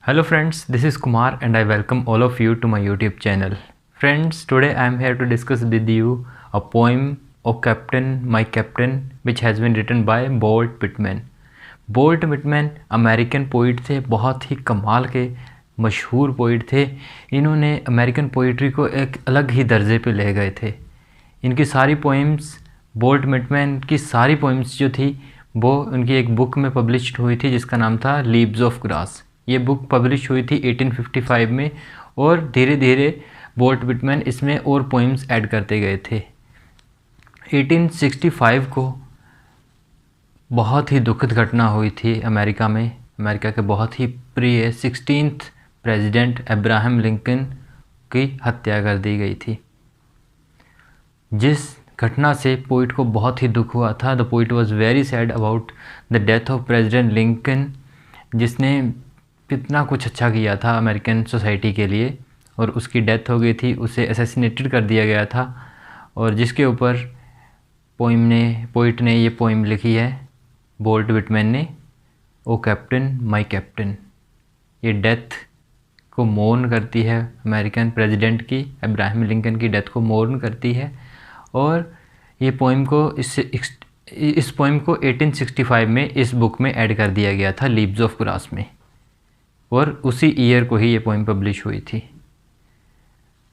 Hello friends, this is Kumar and I welcome all of you to my YouTube channel. Friends, today I am here to discuss with you a poem, O Captain, My Captain, which has been written by Walt Whitman. Volt Whitman American poet थे, बहुत ही कमाल के मशहूर poet थे। इन्होंने American poetry को एक अलग ही दर्जे पे ले गए थे। इनकी सारी पोइम्स, वोल्ट विटमैन की सारी पोइम्स जो थी वो उनकी एक बुक में पब्लिश्ड हुई थी जिसका नाम था लीव्स ऑफ ग्रास। ये बुक पब्लिश हुई थी 1855 में और धीरे धीरे वोल्ट विटमैन इसमें और पोइम्स ऐड करते गए थे। 1865 को बहुत ही दुखद घटना हुई थी अमेरिका में। अमेरिका के बहुत ही प्रिय 16th प्रेसिडेंट अब्राहम लिंकन की हत्या कर दी गई थी, जिस घटना से पोइट को बहुत ही दुख हुआ था। The poet was very sad about the death of president Lincoln, जिसने कितना कुछ अच्छा किया था अमेरिकन सोसाइटी के लिए, और उसकी डेथ हो गई थी, उसे असैसिनेटेड कर दिया गया था। और जिसके ऊपर पोइट ने ये पोइम लिखी है वोल्ट विटमैन ने, ओ कैप्टन माय कैप्टन। ये डेथ को मोर्न करती है, अमेरिकन प्रेसिडेंट की, अब्राहम लिंकन की डेथ को मोर्न करती है। और ये पोइम को इस पोइम को 1865 में इस बुक में ऐड कर दिया गया था लीव्स ऑफ ग्रास में, और उसी ईयर को ही ये पोइम पब्लिश हुई थी।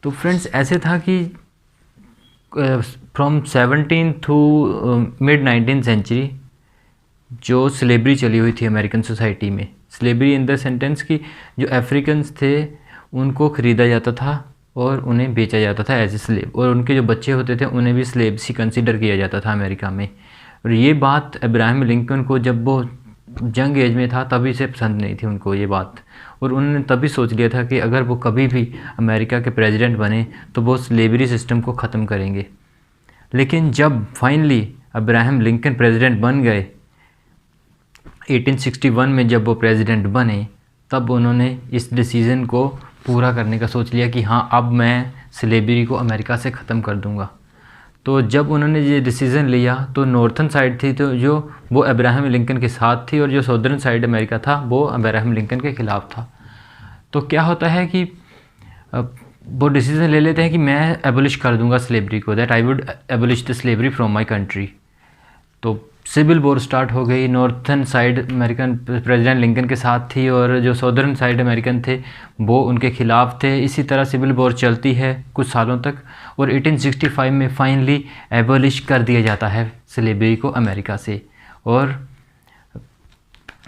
तो फ्रेंड्स, ऐसे था कि from 17 to mid 19th century जो स्लेवरी चली हुई थी अमेरिकन सोसाइटी में। स्लेवरी इन द सेंटेंस कि जो अफ्रीकन्स थे उनको ख़रीदा जाता था और उन्हें बेचा जाता था एज ए स्लेव, और उनके जो बच्चे होते थे उन्हें भी स्लेव्स ही कंसिडर किया जाता था अमेरिका में। और ये बात अब्राहम लिंकन को जब वो यंग एज में था तभी से पसंद नहीं थी उनको ये बात, और उन्होंने तभी सोच लिया था कि अगर वो कभी भी अमेरिका के प्रेसिडेंट बने तो वो स्लेवरी सिस्टम को ख़त्म करेंगे। लेकिन जब फाइनली अब्राहम लिंकन प्रेसिडेंट बन गए 1861 में, जब वो प्रेसिडेंट बने, तब उन्होंने इस डिसीज़न को पूरा करने का सोच लिया कि हाँ, अब मैं स्लेवरी को अमेरिका से ख़त्म कर दूंगा। तो जब उन्होंने ये डिसीज़न लिया तो नॉर्थन साइड थी तो जो वो अब्राहम लिंकन के साथ थी, और जो सदर्न साइड अमेरिका था वो अब्राहम लिंकन के ख़िलाफ़ था। तो क्या होता है कि वो डिसीज़न ले लेते हैं कि मैं एबोलिश कर दूंगा स्लेवरी को, that I would abolish the slavery from my country. तो सिविल वॉर स्टार्ट हो गई। Northern side American president Lincoln के साथ थी और जो सदर्न साइड अमेरिकन थे वो उनके ख़िलाफ़ थे। इसी तरह सिविल वॉर चलती है कुछ सालों तक, और 1865 में फाइनली एबोलिश कर दिया जाता है स्लेवरी को अमेरिका से, और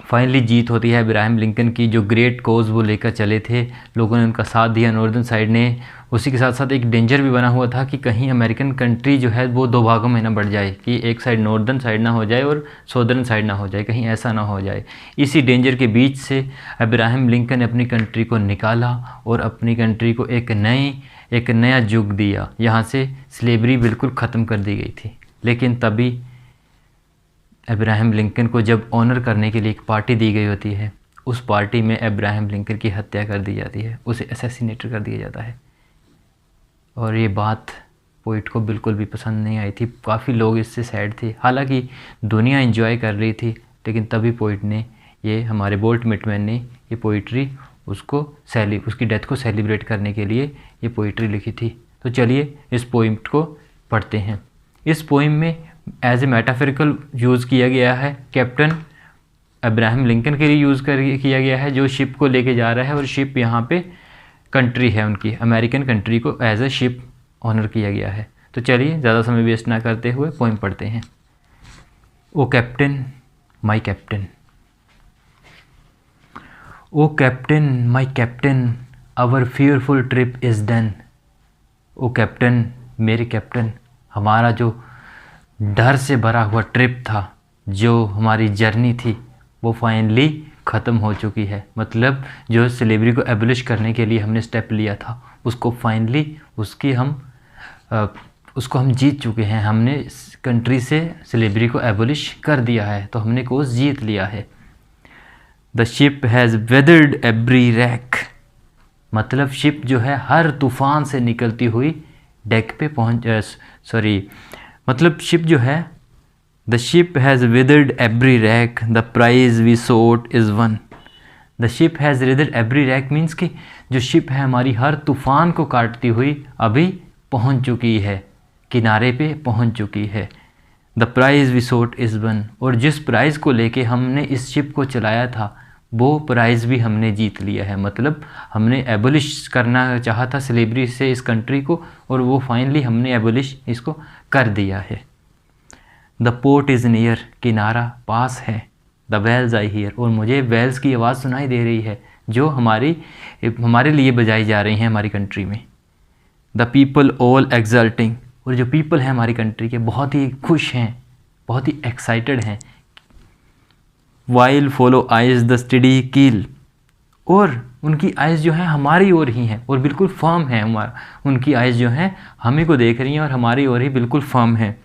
फाइनली जीत होती है अब्राहम लिंकन की। जो ग्रेट कोज वो लेकर चले थे, लोगों ने उनका साथ दिया, नॉर्दर्न साइड ने। उसी के साथ साथ एक डेंजर भी बना हुआ था कि कहीं अमेरिकन कंट्री जो है वो दो भागों में ना बढ़ जाए, कि एक साइड नॉर्दर्न साइड ना हो जाए और सदर्न साइड ना हो जाए, कहीं ऐसा ना हो जाए। इसी डेंजर के बीच से अब्राहम लिंकन ने अपनी कंट्री को निकाला और अपनी कंट्री को एक नया युग दिया। यहाँ से स्लेवरी बिल्कुल ख़त्म कर दी गई थी। लेकिन तभी अब्राहम लिंकन को जब ऑनर करने के लिए एक पार्टी दी गई होती है, उस पार्टी में अब्राहम लिंकन की हत्या कर दी जाती है, उसे असैसिनेट कर दिया जाता है। और ये बात पोइट को बिल्कुल भी पसंद नहीं आई थी। काफ़ी लोग इससे सैड थे, हालांकि दुनिया एंजॉय कर रही थी। लेकिन तभी पोइट ने, ये हमारे वोल्ट विटमैन ने ये पोइट्री उसकी डेथ को सेलिब्रेट करने के लिए ये पोइट्री लिखी थी। तो चलिए इस पोइम को पढ़ते हैं। इस पोइम में एज ए मेटाफरिकल यूज़ किया गया है, कैप्टन अब्राहम लिंकन के लिए किया गया है, जो शिप को लेके जा रहा है, और शिप यहाँ पे कंट्री है उनकी, अमेरिकन कंट्री को एज ए शिप ऑनर किया गया है। तो चलिए ज़्यादा समय वेस्ट ना करते हुए पोइम पढ़ते हैं। O captain my captain, O captain my captain, our fearful trip is done. O captain, मेरे कैप्टन, हमारा जो डर से भरा हुआ ट्रिप था, जो हमारी जर्नी थी, वो फाइनली ख़त्म हो चुकी है। मतलब जो स्लेवरी को एबोलिश करने के लिए हमने स्टेप लिया था, उसको फाइनली उसको हम जीत चुके हैं। हमने कंट्री से स्लेवरी को एबोलिश कर दिया है, तो हमने कोस जीत लिया है। The ship has weathered every rack, मतलब शिप जो है हर तूफ़ान से निकलती हुई डेक पे मतलब शिप जो है, the ship has weathered every rack, the prize we sought is won. The ship has rather every rack means कि जो शिप है हमारी हर तूफ़ान को काटती हुई अभी पहुंच चुकी है, किनारे पे पहुंच चुकी है। The prize we sought is won, और जिस प्राइज़ को लेके हमने इस शिप को चलाया था वो प्राइज़ भी हमने जीत लिया है। मतलब हमने एबोलिश करना चाहा था स्लेवरी से इस कंट्री को, और वो फाइनली हमने एबोलिश इसको कर दिया है। द पोर्ट इज़ नियर, किनारा पास है। द वेल्स आई हियर, और मुझे वेल्स की आवाज़ सुनाई दे रही है जो हमारे लिए बजाई जा रही हैं हमारी कंट्री में। द पीपल ऑल एक्सल्टिंग, और जो पीपल हैं हमारी कंट्री के बहुत ही खुश हैं, बहुत ही एक्साइटेड हैं। While follow eyes the study कील, और उनकी आइज़ जो हैं हमारी ओर ही हैं और बिल्कुल फर्म है। उनकी आइज़ जो हैं हमें को देख रही हैं और हमारी ओर ही बिल्कुल फर्म है।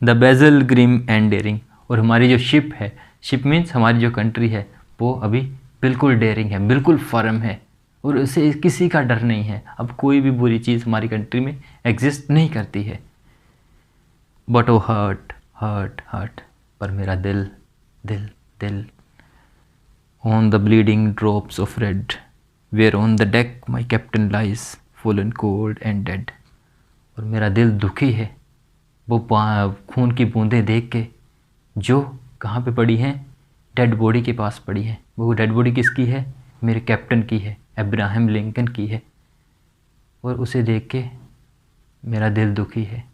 The vessel grim and daring, और हमारी जो शिप है, शिप मीन्स हमारी जो कंट्री है, वो अभी बिल्कुल डेयरिंग है, बिल्कुल फर्म है, और उसे किसी का डर नहीं है। अब कोई भी बुरी चीज़ हमारी कंट्री में एग्जिस्ट नहीं करती है। But O heart heart heart, पर मेरा दिल दिल दिल। On the bleeding drops of red where on the deck my captain lies fallen cold and dead, और मेरा दिल दुखी है वो खून की बूंदें देख के जो कहाँ पे पड़ी हैं, डेड बॉडी के पास पड़ी हैं। वो डेड बॉडी किसकी है? मेरे कैप्टन की है, अब्राहम लिंकन की है, और उसे देख के मेरा दिल दुखी है।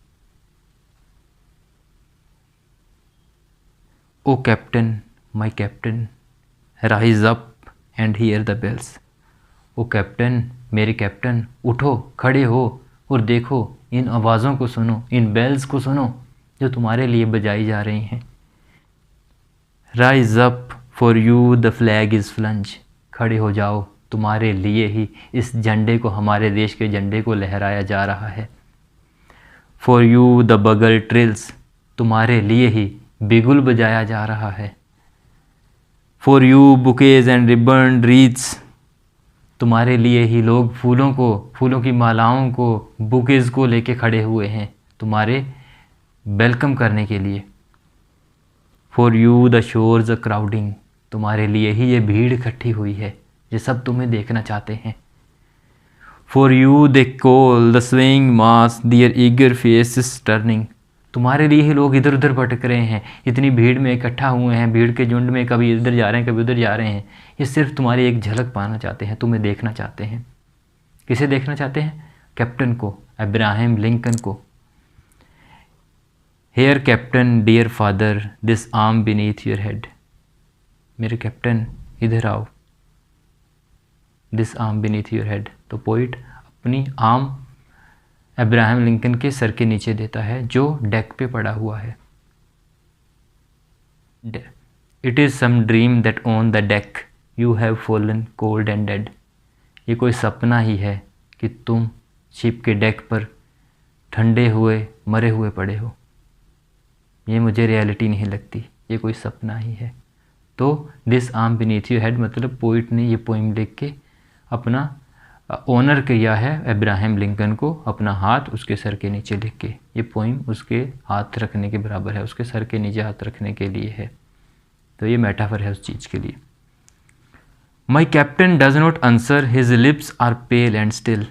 O captain my captain rise up and hear the bells, O captain मेरे कैप्टन उठो, खड़े हो और देखो, इन आवाज़ों को सुनो, इन बेल्स को सुनो जो तुम्हारे लिए बजाई जा रही हैं। Rise up for you the flag is flange, खड़े हो जाओ, तुम्हारे लिए ही इस झंडे को, हमारे देश के झंडे को लहराया जा रहा है। फॉर यू द बगल ट्रिल्स, तुम्हारे लिए ही बिगुल बजाया जा रहा है। For you bouquets and ribbon reads, तुम्हारे लिए ही लोग फूलों की मालाओं को, बुकेज को लेके खड़े हुए हैं तुम्हारे वेलकम करने के लिए। For you the shores a crowding, तुम्हारे लिए ही ये भीड़ इकट्ठी हुई है, ये सब तुम्हें देखना चाहते हैं। For you they call the swing mass their eager faces turning, तुम्हारे लिए ही लोग इधर उधर भटक रहे हैं, इतनी भीड़ में इकट्ठा हुए हैं, भीड़ के झुंड में कभी इधर जा रहे हैं, कभी उधर जा रहे हैं। ये सिर्फ तुम्हारी एक झलक पाना चाहते हैं, तुम्हें देखना चाहते हैं। किसे देखना चाहते हैं? कैप्टन को, अब्राहम लिंकन को। Here captain dear father this arm beneath your head, मेरे कैप्टन इधर आओ, this arm beneath your head. तो पोइट अपनी आर्म अब्राहम लिंकन के सर के नीचे देता है जो डेक पे पड़ा हुआ है। It is some dream that on the deck you have fallen cold and dead, ये कोई सपना ही है कि तुम शिप के डेक पर ठंडे हुए मरे हुए पड़े हो। ये मुझे रियलिटी नहीं लगती, ये कोई सपना ही है। तो this arm beneath your head मतलब पोइट ने ये पोइम लिख के अपना ऑनर किया है अब्राहम लिंकन को, अपना हाथ उसके सर के नीचे लिख के। ये पोइम उसके हाथ रखने के बराबर है, उसके सर के नीचे हाथ रखने के लिए है। तो ये मेटाफर है उस चीज़ के लिए। My captain does not answer his lips are pale and still,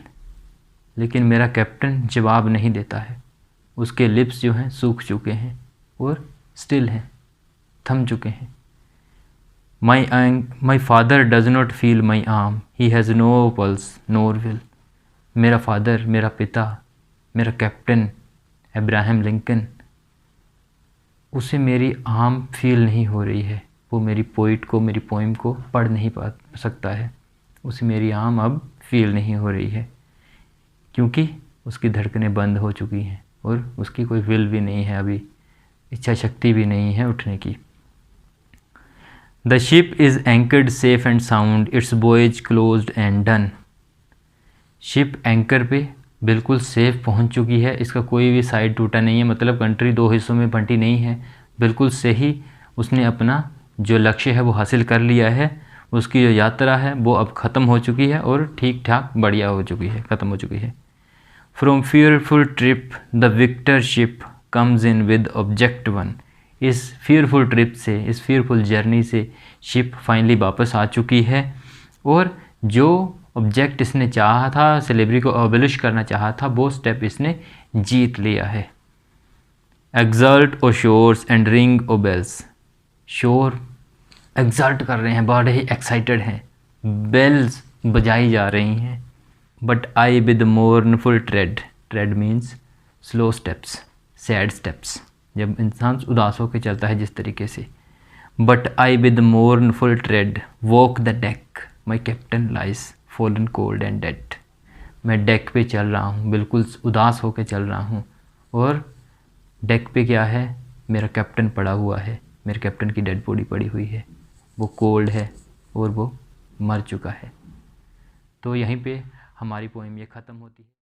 लेकिन मेरा कैप्टन जवाब नहीं देता है, उसके लिप्स जो हैं सूख चुके हैं और स्टिल हैं, थम चुके हैं। My father does not feel my arm, he has no pulse nor will, मेरा फादर, मेरा पिता, मेरा कैप्टन अब्राहम लिंकन, उसे मेरी आर्म फील नहीं हो रही है, वो मेरी पोइट को, मेरी पोइम को पढ़ नहीं पा सकता है, उसे मेरी आर्म अब फील नहीं हो रही है क्योंकि उसकी धड़कनें बंद हो चुकी हैं और उसकी कोई विल भी नहीं है, अभी इच्छा शक्ति भी नहीं है उठने की। The ship is anchored safe and sound, it's voyage closed end done, ship anchor पे बिल्कुल सेफ पहुंच चुकी है, इसका कोई भी साइड टूटा नहीं है, मतलब कंट्री दो हिस्सों में बंटी नहीं है, बिल्कुल सही उसने अपना जो लक्ष्य है वो हासिल कर लिया है, उसकी जो यात्रा है वो अब ख़त्म हो चुकी है और ठीक ठाक बढ़िया हो चुकी है, ख़त्म हो चुकी है। From fearful trip the victor ship comes in with object won, इस फियरफुल ट्रिप से, इस फियरफुल जर्नी से शिप फाइनली वापस आ चुकी है और जो ऑब्जेक्ट इसने चाहा था, स्लेवरी को अबलिश करना चाहा था, वो स्टेप इसने जीत लिया है। Exult O shores and ring O bells. Shore exult कर रहे हैं, बड़े ही एक्साइटेड हैं, बेल्स बजाई जा रही हैं। But I with mournful trade, trade means slow steps, sad steps, जब इंसान उदास होकर चलता है जिस तरीके से। But I with mournful trade walk the deck, my captain lies fallen cold and dead. मैं डेक पे चल रहा हूँ, बिल्कुल उदास होकर चल रहा हूँ, और डेक पे क्या है, मेरा कैप्टन पड़ा हुआ है, मेरे कैप्टन की डेड बॉडी पड़ी हुई है, वो कोल्ड है और वो मर चुका है। तो यहीं पे हमारी पोएम ये ख़त्म होती है।